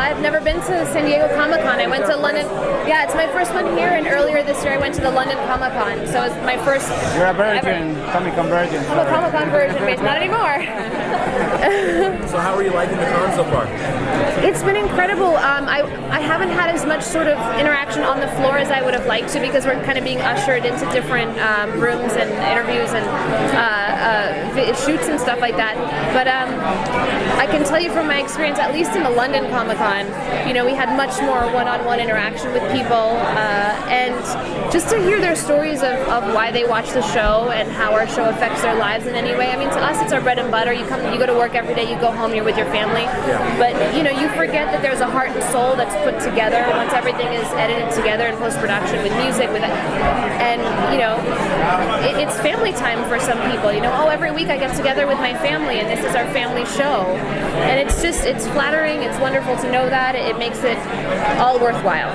I've never been to San Diego Comic-Con. I went to London. Yeah, it's my first one here, and earlier this year I went to the London Comic-Con. So it's my first. You're a virgin, Comic-Con virgin. I'm a Comic-Con virgin, but not anymore. So how are you liking the con so far? It's been incredible. I haven't had as much sort of interaction on the floor as I would have liked to, because we're kind of being ushered into different rooms and interviews and shoots and stuff like that. But I can tell you from my experience, at least in the London Comic-Con, we had much more one-on-one interaction with people, and just to hear their stories of why they watch the show and how our show affects their lives in any way. I mean, to us, it's our bread and butter. You go to work every day, you go home, you're with your family. Yeah. But you forget that there's a heart and soul that's put together once everything is edited together in post-production with music, and it's family time for some people. Every week I get together with my family, and this is our family show, and it's flattering. It's wonderful to know that. It makes it all worthwhile.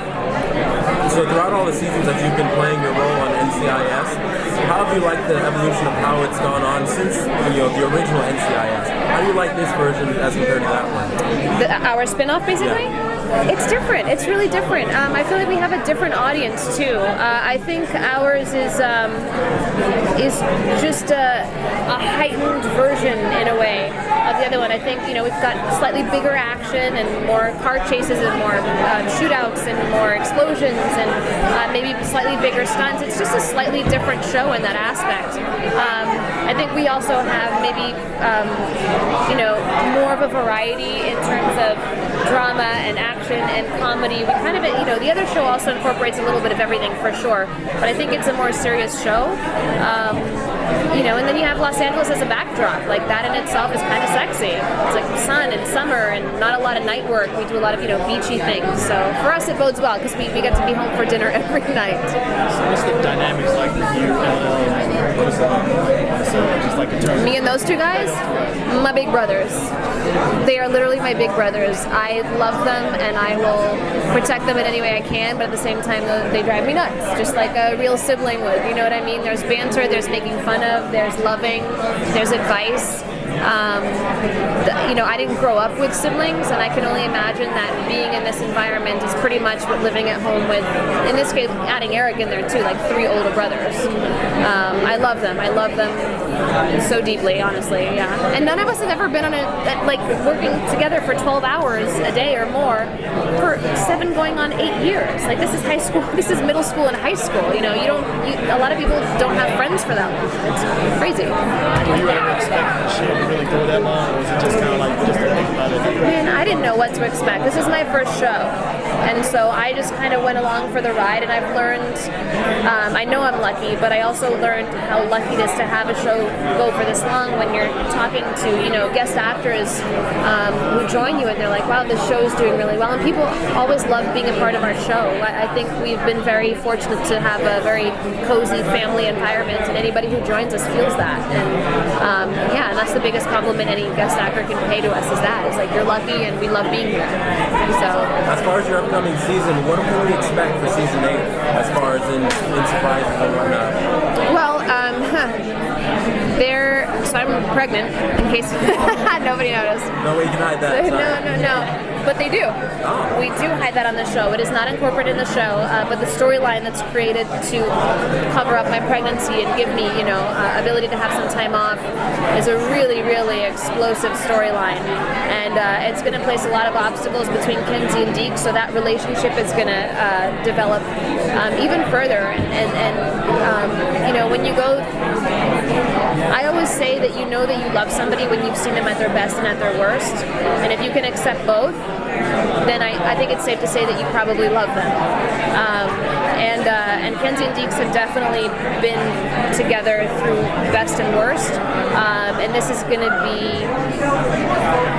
So throughout all the seasons that you've been playing your role on NCIS, how have you liked the evolution of how it's gone on since the original NCIS? How do you like this version as compared to that one? Our spin-off, basically? Yeah. It's different. It's really different. I feel like we have a different audience too. I think ours is just a heightened version in a way of the other one. I think we've got slightly bigger action and more car chases and more shootouts and more explosions and maybe slightly bigger stunts. It's just a slightly different show in that aspect. I think we also have maybe more of a variety in terms of drama and action and comedy. We kind of, the other show also incorporates a little bit of everything for sure, but I think it's a more serious show. And then you have Los Angeles as a backdrop. Like, that in itself is kind of sexy. It's like sun and summer and not a lot of night work. We do a lot of, beachy things. So for us, it bodes well because we get to be home for dinner every night. So what's the dynamics like with you, Me and those two guys? My big brothers. They are literally my big brothers. I love them and I will protect them in any way I can, but at the same time, they drive me nuts, just like a real sibling would. You know what I mean? There's banter, there's making fun of, there's loving, there's advice. I didn't grow up with siblings, and I can only imagine that being in this environment is pretty much what living at home with, in this case, adding Eric in there too, like 3 older brothers. I love them. I love them so deeply, honestly, yeah. And none of us have ever been on working together for 12 hours a day or more for 7 going on 8 years. Like, this is high school, this is middle school and high school. A lot of people don't have friends for that long. It's crazy. Were you ever expecting the show to really go that long, or was it just kind of like just to think about it? Man, I didn't know what to expect. This is my first show, and so I just kind of went along for the ride, and I've learned, I know I'm lucky, but I also learned how lucky it is to have a show go for this long when you're talking to, guest actors who join you, and they're like, wow, this show's doing really well, and people always love being a part of our show. I think we've been very fortunate to have a very cozy family environment, and anybody who joins us feels that, and and that's the biggest compliment any guest actor can pay to us, is that. It's like, you're lucky and we love being here. So, as far as your upcoming season, what can we expect for season 8 as far as in surprises and whatnot? Well, so I'm pregnant, in case nobody noticed. No way you can hide that. No. But they do. Oh. We do hide that on the show. It is not incorporated in the show, but the storyline that's created to cover up my pregnancy and give me, ability to have some time off is a really, really explosive storyline. And it's going to place a lot of obstacles between Kenzie and Deke, so that relationship is going to develop even further. And when you go, I always say that you know that you love somebody when you've seen them at their best and at their worst. And if you can accept both, then I think it's safe to say that you probably love them. And Kenzie and Deeks have definitely been together through best and worst. And this is going to be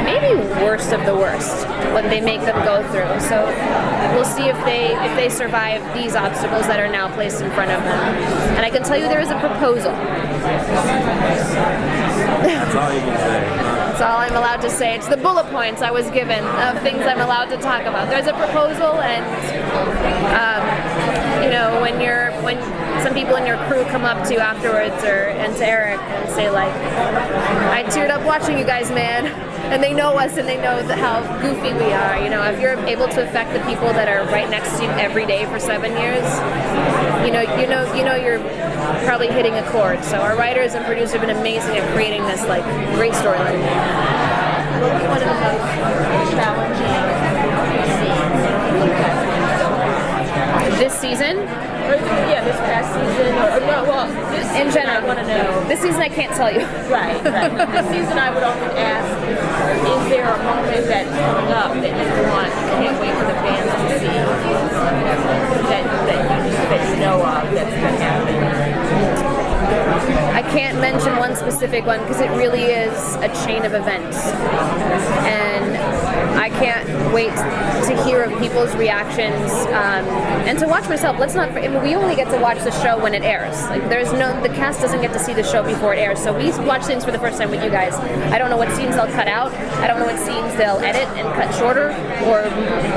maybe worst of the worst what they make them go through. So we'll see if they survive these obstacles that are now placed in front of them. And I can tell you there is a proposal. That's all you can say. That's all I'm allowed to say. It's the bullet points I was given of things I'm allowed to talk about. There's a proposal, and when some people in your crew come up to you afterwards and to Eric and say like, I teared up watching you guys, man, and they know us and they know how goofy we are. If you're able to affect the people that are right next to you every day for 7 years, you're probably hitting a chord. So our writers and producers have been amazing at creating this like great storyline. What was one of the most challenging scenes? This season? This past season, this in general. I want to know. This season I can't tell you. Right. This season I would often ask, is there a moment that's coming up that you can't wait for the fans to see that you know of that's going to happen? I can't mention one specific one because it really is a chain of events. And I can't wait to hear of people's reactions and to watch myself. We only get to watch the show when it airs. Like the cast doesn't get to see the show before it airs. So we watch things for the first time with you guys. I don't know what scenes they'll cut out. I don't know what scenes they'll edit and cut shorter, or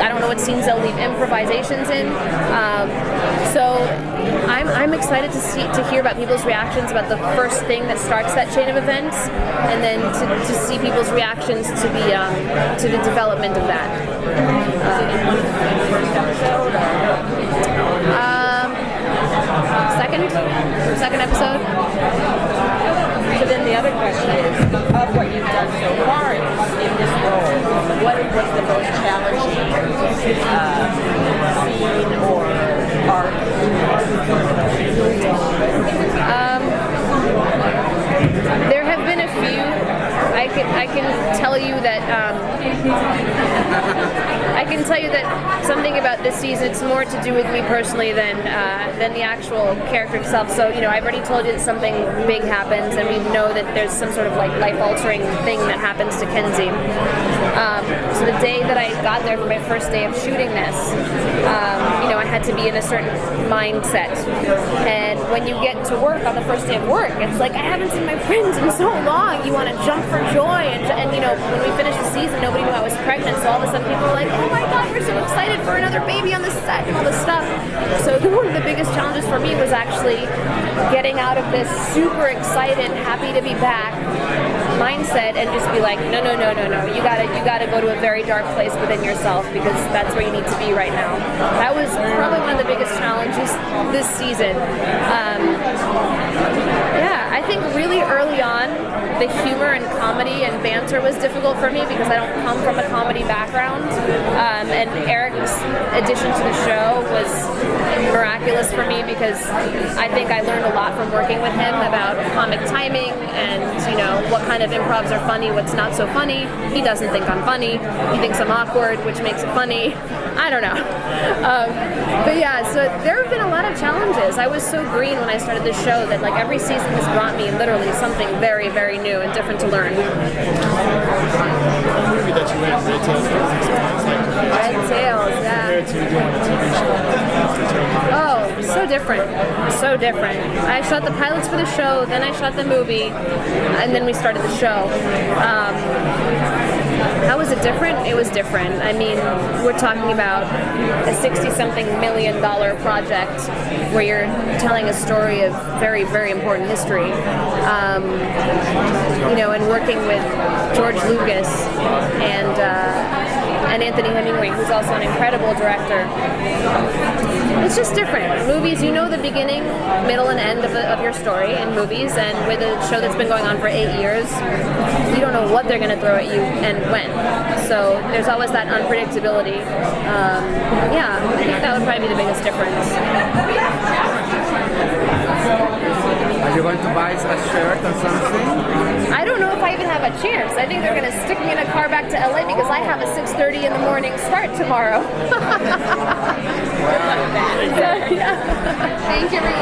I don't know what scenes they'll leave improvisations in. So I'm excited to hear about people's reactions about the first thing that starts that chain of events, and then to see people's reactions to the development of that. Second episode. So then the other question is, of what you've done so far in this role, what was the most challenging scene or arc? There have been a few. I can tell you that something about this season, it's more to do with me personally than the actual character itself. So I've already told you that something big happens, and we know that there's some sort of like life-altering thing that happens to Kenzie. So the day that I got there for my first day of shooting this, I had to be in a certain mindset. And when you get to work on the first day of work, it's like, I haven't seen my friends in so long. You want to jump for joy. And when we finished the season, nobody knew I was pregnant. So all of a sudden people were like, oh my God, we're so excited for another baby on the set and all this stuff. So one of the biggest challenges for me was actually getting out of this super excited, happy to be back mindset and just be like, no. You gotta go to a very dark place within yourself, because that's where you need to be right now. That was probably one of the biggest challenges this season. I think really early on, the humor and comedy and banter was difficult for me because I don't come from a comedy background. And Eric's addition to the show was miraculous for me because I think I learned a lot from working with him about comic timing and what kind of improvs are funny, what's not so funny. He doesn't think I'm funny. He thinks I'm awkward, which makes it funny. I don't know. So there have been a lot of challenges. I was so green when I started this show that like every season has brought me literally something very, very new and different to learn. The movie that you made, Red Tails, Red Tails, yeah. compared to doing a TV show. Oh, so different. So different. I shot the pilots for the show, then I shot the movie, and then we started the show. How was it different? It was different. I mean, we're talking about a $60-something million project where you're telling a story of very, very important history. And working with George Lucas and Anthony Hemingway, who's also an incredible director. It's just different. Movies, the beginning, middle, and end of your story in movies, and with a show that's been going on for 8 years, you don't know what they're going to throw at you and when. So there's always that unpredictability. I think that would probably be the biggest difference. Are you going to buy a shirt or something? I don't know if I even have a chance. I think they're going to stick me in a car back to LA because I have a 6:30 in the morning start tomorrow. Thank you, everyone.